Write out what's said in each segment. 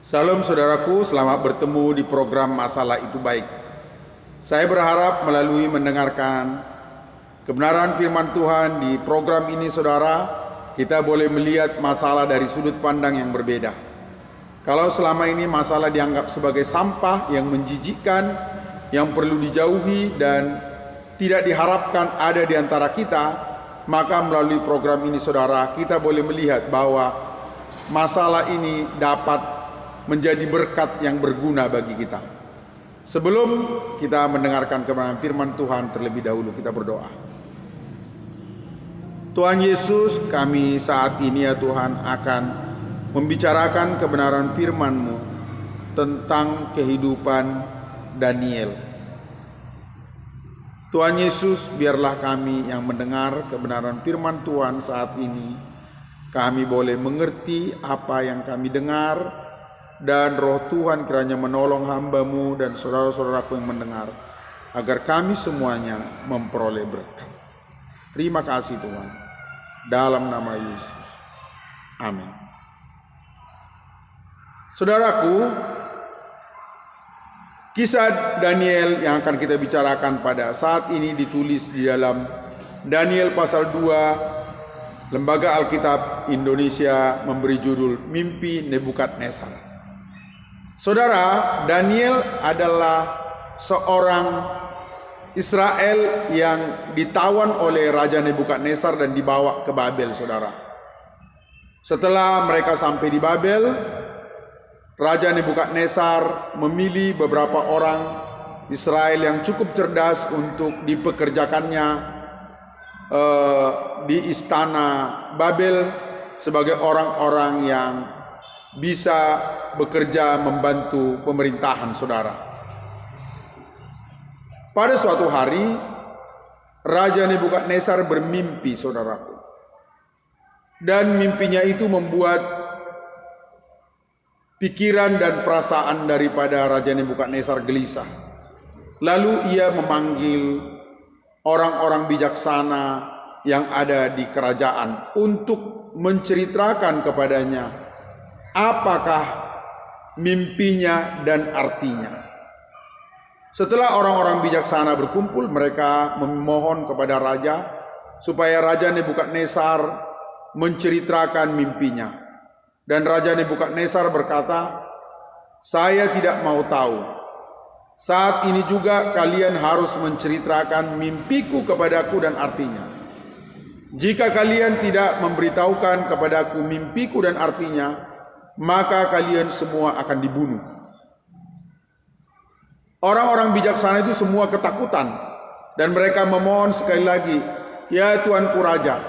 Salam saudaraku, selamat bertemu di program Masalah Itu Baik. Saya berharap melalui mendengarkan kebenaran firman Tuhan di program ini saudara, kita boleh melihat masalah dari sudut pandang yang berbeda. Kalau selama ini masalah dianggap sebagai sampah yang menjijikkan, yang perlu dijauhi dan tidak diharapkan ada di antara kita, maka melalui program ini saudara, kita boleh melihat bahwa masalah ini dapat menjadi berkat yang berguna bagi kita. Sebelum kita mendengarkan kebenaran firman Tuhan, terlebih dahulu kita berdoa. Tuhan Yesus, kami saat ini ya Tuhan akan membicarakan kebenaran firman-Mu tentang kehidupan Daniel. Tuhan Yesus, biarlah kami yang mendengar kebenaran firman Tuhan saat ini, kami boleh mengerti apa yang kami dengar, dan Roh Tuhan kiranya menolong hamba-Mu dan saudara-saudaraku yang mendengar, agar kami semuanya memperoleh berkat. Terima kasih Tuhan, dalam nama Yesus, amin. Saudaraku, kisah Daniel yang akan kita bicarakan pada saat ini ditulis di dalam Daniel pasal 2. Lembaga Alkitab Indonesia memberi judul Mimpi Nebukadnezar. Saudara, Daniel adalah seorang Israel yang ditawan oleh Raja Nebukadnezar dan dibawa ke Babel, saudara. Setelah mereka sampai di Babel, Raja Nebukadnezar memilih beberapa orang Israel yang cukup cerdas untuk dipekerjakannya di istana Babel sebagai orang-orang yang bisa bekerja membantu pemerintahan, saudara. Pada suatu hari, Raja Nebukadnezar bermimpi, saudaraku. Dan mimpinya itu membuat pikiran dan perasaan daripada Raja Nebukadnezar gelisah. Lalu ia memanggil orang-orang bijaksana yang ada di kerajaan untuk menceritakan kepadanya apakah mimpinya dan artinya. Setelah orang-orang bijaksana berkumpul, mereka memohon kepada raja supaya Raja Nebukadnezar menceritakan mimpinya. Dan Raja Nebukadnezar berkata, "Saya tidak mau tahu. Saat ini juga kalian harus menceritakan mimpiku kepadaku dan artinya. Jika kalian tidak memberitahukan kepadaku mimpiku dan artinya, maka kalian semua akan dibunuh." Orang-orang bijaksana itu semua ketakutan dan mereka memohon sekali lagi, "Ya Tuanku Raja,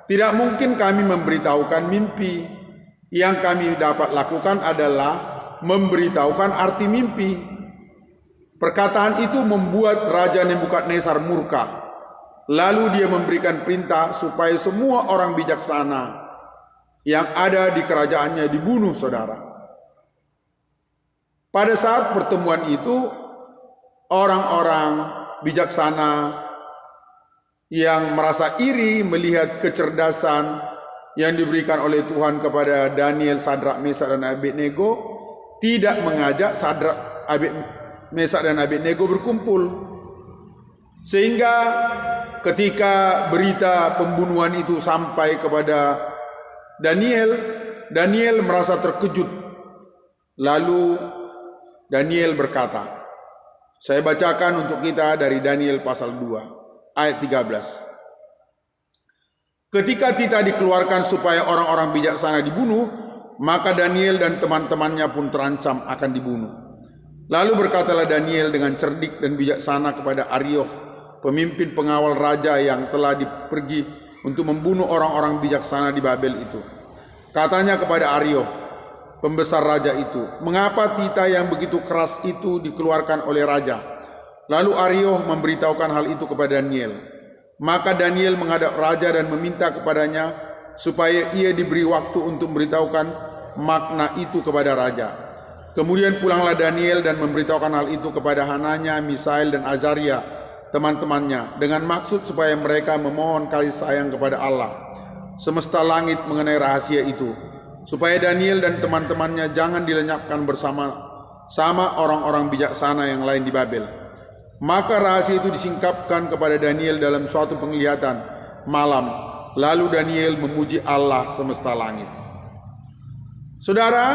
tidak mungkin kami memberitahukan mimpi. Yang kami dapat lakukan adalah memberitahukan arti mimpi." Perkataan itu membuat Raja Nebukadnezar murka. Lalu dia memberikan perintah supaya semua orang bijaksana yang ada di kerajaannya dibunuh, saudara. Pada saat pertemuan itu, orang-orang bijaksana yang merasa iri melihat kecerdasan yang diberikan oleh Tuhan kepada Daniel, Sadrak, Mesak, dan Abednego tidak mengajak Sadrak, Mesak, dan Abednego berkumpul. Sehingga ketika berita pembunuhan itu sampai kepada Daniel merasa terkejut. Lalu Daniel berkata, saya bacakan untuk kita dari Daniel pasal 2 ayat 13. Ketika titah dikeluarkan supaya orang-orang bijaksana dibunuh, maka Daniel dan teman-temannya pun terancam akan dibunuh. Lalu berkatalah Daniel dengan cerdik dan bijaksana kepada Arioch, pemimpin pengawal raja yang telah pergi untuk membunuh orang-orang bijaksana di Babel itu. Katanya kepada Arioch, pembesar raja itu, "Mengapa titah yang begitu keras itu dikeluarkan oleh raja?" Lalu Arioch memberitahukan hal itu kepada Daniel. Maka Daniel menghadap raja dan meminta kepadanya supaya ia diberi waktu untuk memberitahukan makna itu kepada raja. Kemudian pulanglah Daniel dan memberitahukan hal itu kepada Hananya, Misael, dan Azaria, teman-temannya, dengan maksud supaya mereka memohon kasih sayang kepada Allah semesta langit mengenai rahasia itu, supaya Daniel dan teman-temannya jangan dilenyapkan bersama orang-orang bijaksana yang lain di Babel. Maka rahasia itu disingkapkan kepada Daniel dalam suatu penglihatan malam. Lalu Daniel memuji Allah semesta langit. Saudara,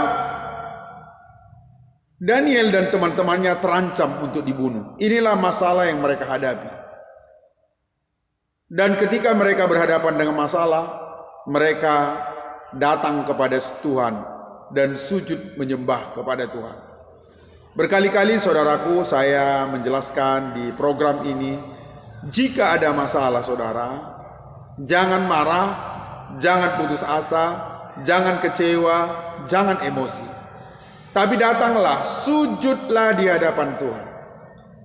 Daniel dan teman-temannya terancam untuk dibunuh. Inilah masalah yang mereka hadapi. Dan ketika mereka berhadapan dengan masalah, mereka datang kepada Tuhan dan sujud menyembah kepada Tuhan. Berkali-kali saudaraku saya menjelaskan di program ini, jika ada masalah saudara, jangan marah, jangan putus asa, jangan kecewa, jangan emosi. Tapi datanglah, sujudlah di hadapan Tuhan.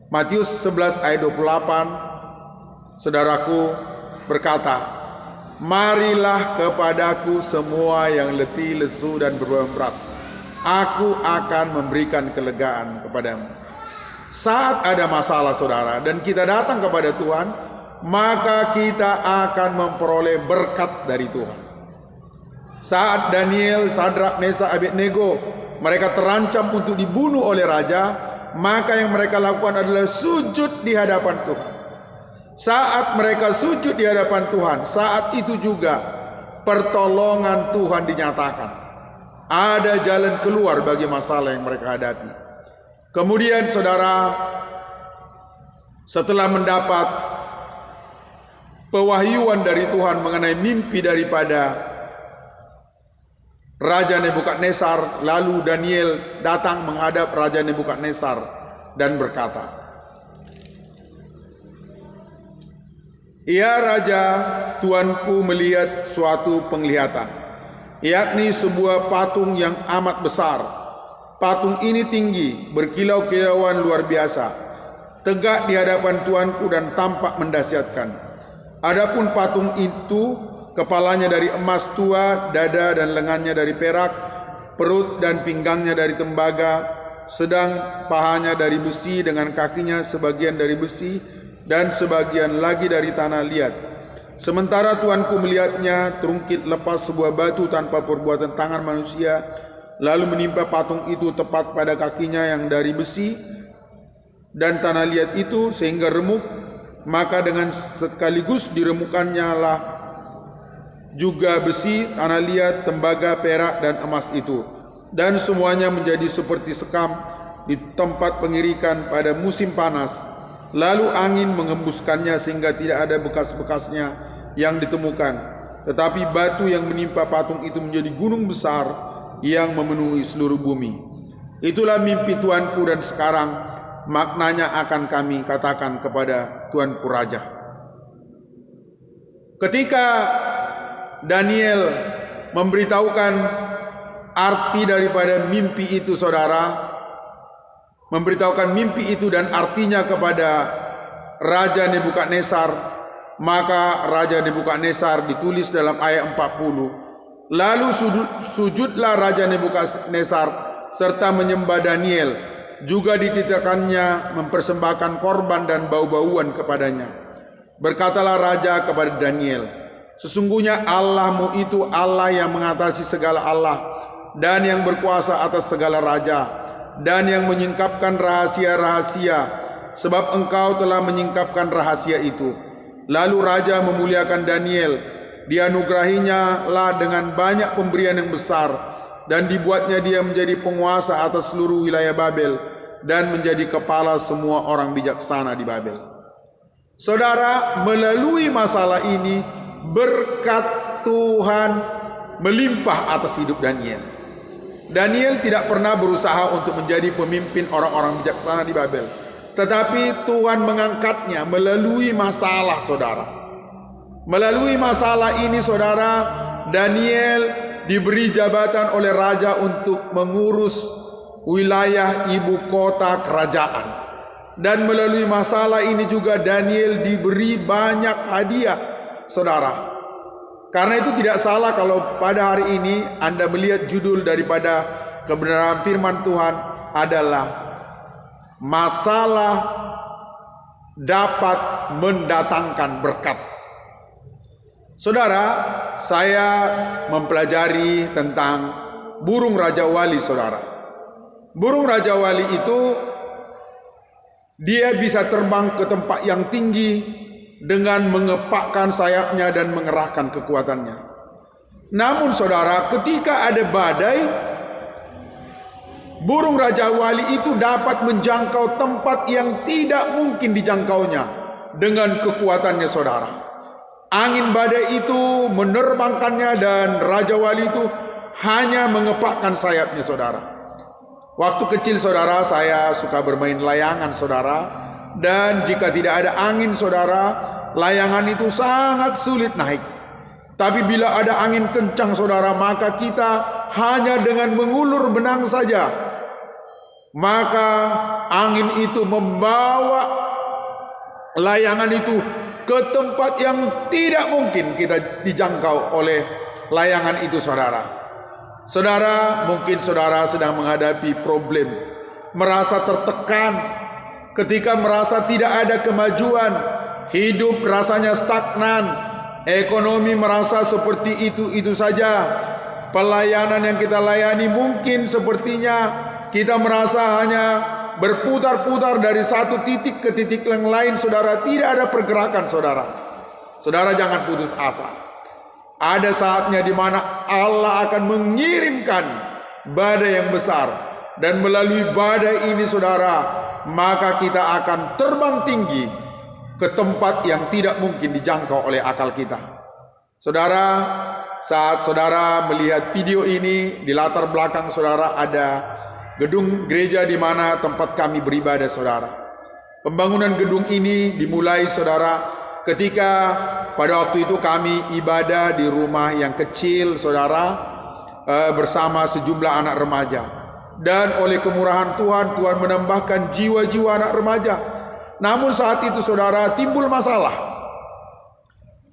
Matius 11 ayat 28, saudaraku berkata, marilah kepadaku semua yang letih, lesu dan berbeban berat. Aku akan memberikan kelegaan kepadamu. Saat ada masalah saudara dan kita datang kepada Tuhan, maka kita akan memperoleh berkat dari Tuhan. Saat Daniel, Sadrak, Mesak, Abednego mereka terancam untuk dibunuh oleh raja, maka yang mereka lakukan adalah sujud di hadapan Tuhan. Saat mereka sujud di hadapan Tuhan, saat itu juga pertolongan Tuhan dinyatakan. Ada jalan keluar bagi masalah yang mereka hadapi. Kemudian saudara, setelah mendapat pewahyuan dari Tuhan mengenai mimpi daripada Raja Nebukadnezar, lalu Daniel datang menghadap Raja Nebukadnezar dan berkata, "Ya Raja, tuanku melihat suatu penglihatan, yakni sebuah patung yang amat besar. Patung ini tinggi, berkilau-kilauan luar biasa, tegak di hadapan tuanku dan tampak mendahsyatkan. Adapun patung itu, kepalanya dari emas tua, dada dan lengannya dari perak, perut dan pinggangnya dari tembaga, sedang pahanya dari besi dengan kakinya sebagian dari besi dan sebagian lagi dari tanah liat. Sementara tuanku melihatnya, terungkit lepas sebuah batu tanpa perbuatan tangan manusia, lalu menimpa patung itu tepat pada kakinya yang dari besi dan tanah liat itu sehingga remuk. Maka dengan sekaligus diremukannya lah juga besi, tanah liat, tembaga, perak dan emas itu, dan semuanya menjadi seperti sekam di tempat pengirikan pada musim panas. Lalu angin mengembuskannya sehingga tidak ada bekas-bekasnya yang ditemukan. Tetapi batu yang menimpa patung itu menjadi gunung besar yang memenuhi seluruh bumi. Itulah mimpi tuanku dan sekarang maknanya akan kami katakan kepada tuanku raja." Ketika Daniel memberitahukan arti daripada mimpi itu saudara, memberitahukan mimpi itu dan artinya kepada Raja Nebukadnezar, maka Raja Nebukadnezar ditulis dalam ayat 40. Lalu sujudlah Raja Nebukadnezar serta menyembah Daniel, juga dititahkannya mempersembahkan korban dan bau-bauan kepadanya. Berkatalah Raja kepada Daniel, "Sesungguhnya Allahmu itu Allah yang mengatasi segala Allah dan yang berkuasa atas segala raja, dan yang menyingkapkan rahasia-rahasia, sebab engkau telah menyingkapkan rahasia itu." Lalu raja memuliakan Daniel, dianugerahinya lah dengan banyak pemberian yang besar, dan dibuatnya dia menjadi penguasa atas seluruh wilayah Babel dan menjadi kepala semua orang bijaksana di Babel. Saudara, melalui masalah ini berkat Tuhan melimpah atas hidup Daniel. Daniel tidak pernah berusaha untuk menjadi pemimpin orang-orang bijaksana di Babel, tetapi Tuhan mengangkatnya melalui masalah saudara. Melalui masalah ini saudara, Daniel diberi jabatan oleh raja untuk mengurus wilayah ibu kota kerajaan. Dan melalui masalah ini juga Daniel diberi banyak hadiah saudara. Karena itu tidak salah kalau pada hari ini Anda melihat judul daripada kebenaran firman Tuhan adalah masalah dapat mendatangkan berkat. Saudara, saya mempelajari tentang burung Raja Wali, saudara. Burung Raja Wali itu dia bisa terbang ke tempat yang tinggi dengan mengepakkan sayapnya dan mengerahkan kekuatannya. Namun saudara, ketika ada badai, burung Raja Wali itu dapat menjangkau tempat yang tidak mungkin dijangkaunya dengan kekuatannya, saudara. Angin badai itu menerbangkannya dan Raja Wali itu hanya mengepakkan sayapnya, saudara. Waktu kecil, saudara, saya suka bermain layangan, saudara. Dan jika tidak ada angin, saudara, layangan itu sangat sulit naik. Tapi bila ada angin kencang, saudara, maka kita hanya dengan mengulur benang saja, maka angin itu membawa layangan itu ke tempat yang tidak mungkin kita dijangkau oleh layangan itu, saudara. Saudara, mungkin saudara sedang menghadapi problem, merasa tertekan, ketika merasa tidak ada kemajuan, hidup rasanya stagnan, ekonomi merasa seperti itu saja, pelayanan yang kita layani mungkin sepertinya kita merasa hanya berputar-putar dari satu titik ke titik yang lain, saudara, tidak ada pergerakan, saudara. Saudara, jangan putus asa. Ada saatnya di mana Allah akan mengirimkan badai yang besar, dan melalui badai ini, saudara, maka kita akan terbang tinggi ke tempat yang tidak mungkin dijangkau oleh akal kita. Saudara, saat saudara melihat video ini, di latar belakang saudara ada gedung gereja di mana tempat kami beribadah, saudara. Pembangunan gedung ini dimulai, saudara, ketika pada waktu itu kami ibadah di rumah yang kecil, saudara, bersama sejumlah anak remaja. Dan oleh kemurahan Tuhan, Tuhan menambahkan jiwa-jiwa anak remaja. Namun saat itu, saudara, timbul masalah.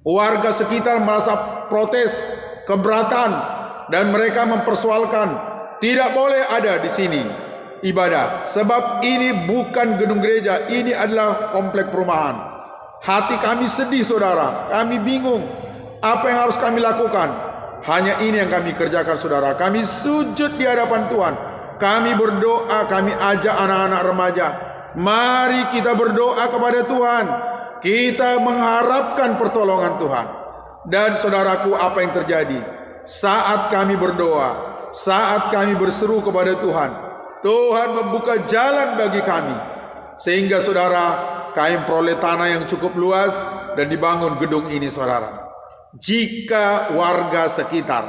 Warga sekitar merasa protes, keberatan, dan mereka mempersoalkan, tidak boleh ada di sini ibadah, sebab ini bukan gedung gereja, ini adalah komplek perumahan. Hati kami sedih, saudara, kami bingung apa yang harus kami lakukan. Hanya ini yang kami kerjakan, saudara. Kami sujud di hadapan Tuhan, kami berdoa, kami ajak anak-anak remaja, mari kita berdoa kepada Tuhan, kita mengharapkan pertolongan Tuhan. Dan saudaraku, apa yang terjadi saat kami berdoa, saat kami berseru kepada Tuhan, Tuhan membuka jalan bagi kami, sehingga saudara, kami peroleh tanah yang cukup luas dan dibangun gedung ini, saudara. Jika warga sekitar,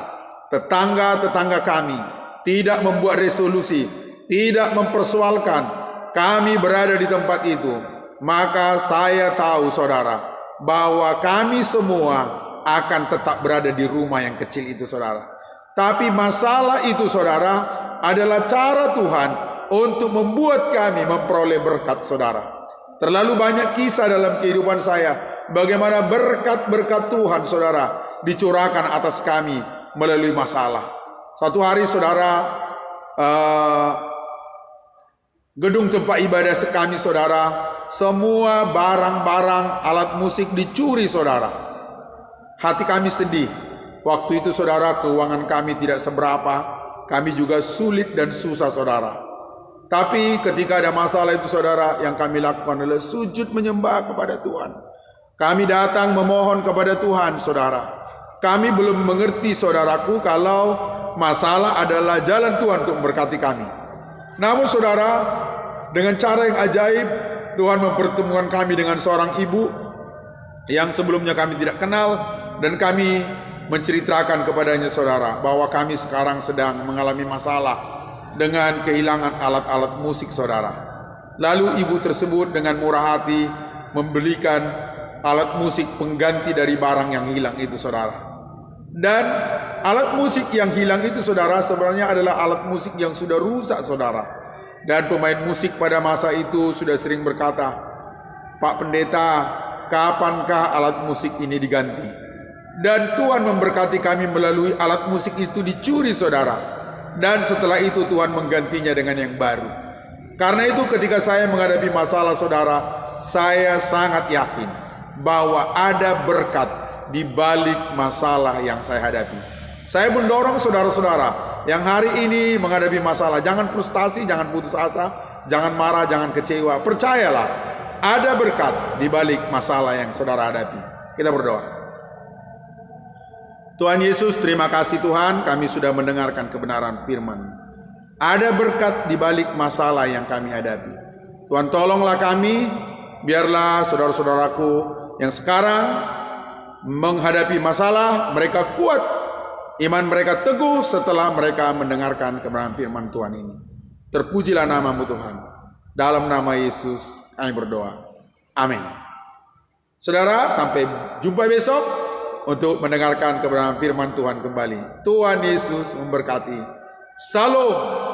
tetangga-tetangga kami tidak membuat resolusi, tidak mempersoalkan kami berada di tempat itu, maka saya tahu, saudara, bahwa kami semua akan tetap berada di rumah yang kecil itu, saudara. Tapi masalah itu, saudara, adalah cara Tuhan untuk membuat kami memperoleh berkat, saudara. Terlalu banyak kisah dalam kehidupan saya bagaimana berkat-berkat Tuhan, saudara, dicurahkan atas kami melalui masalah. Suatu hari, saudara, gedung tempat ibadah kami, saudara, semua barang-barang alat musik dicuri, saudara. Hati kami sedih. Waktu itu, saudara, keuangan kami tidak seberapa, kami juga sulit dan susah, saudara. Tapi ketika ada masalah itu, saudara, yang kami lakukan adalah sujud menyembah kepada Tuhan. Kami datang memohon kepada Tuhan, saudara. Kami belum mengerti, saudaraku, kalau masalah adalah jalan Tuhan untuk memberkati kami. Namun, saudara, dengan cara yang ajaib, Tuhan mempertemukan kami dengan seorang ibu yang sebelumnya kami tidak kenal, dan kami menceritakan kepadanya, saudara, bahwa kami sekarang sedang mengalami masalah dengan kehilangan alat-alat musik, saudara. Lalu ibu tersebut dengan murah hati membelikan alat musik pengganti dari barang yang hilang itu, saudara. Dan alat musik yang hilang itu, saudara, sebenarnya adalah alat musik yang sudah rusak, saudara. Dan pemain musik pada masa itu sudah sering berkata, "Pak Pendeta, kapankah alat musik ini diganti?" Dan Tuhan memberkati kami melalui alat musik itu dicuri, saudara. Dan setelah itu Tuhan menggantinya dengan yang baru. Karena itu ketika saya menghadapi masalah, saudara, saya sangat yakin bahwa ada berkat di balik masalah yang saya hadapi. Saya mendorong saudara-saudara yang hari ini menghadapi masalah, jangan frustasi, jangan putus asa, jangan marah, jangan kecewa. Percayalah, ada berkat di balik masalah yang saudara hadapi. Kita berdoa. Tuhan Yesus, terima kasih Tuhan, kami sudah mendengarkan kebenaran firman. Ada berkat di balik masalah yang kami hadapi. Tuhan, tolonglah kami, biarlah saudara-saudaraku yang sekarang menghadapi masalah, mereka kuat, iman mereka teguh setelah mereka mendengarkan kebenaran firman Tuhan ini. Terpujilah namamu Tuhan. Dalam nama Yesus kami berdoa. Amin. Saudara, sampai jumpa besok untuk mendengarkan kebenaran firman Tuhan kembali. Tuhan Yesus memberkati. Salam.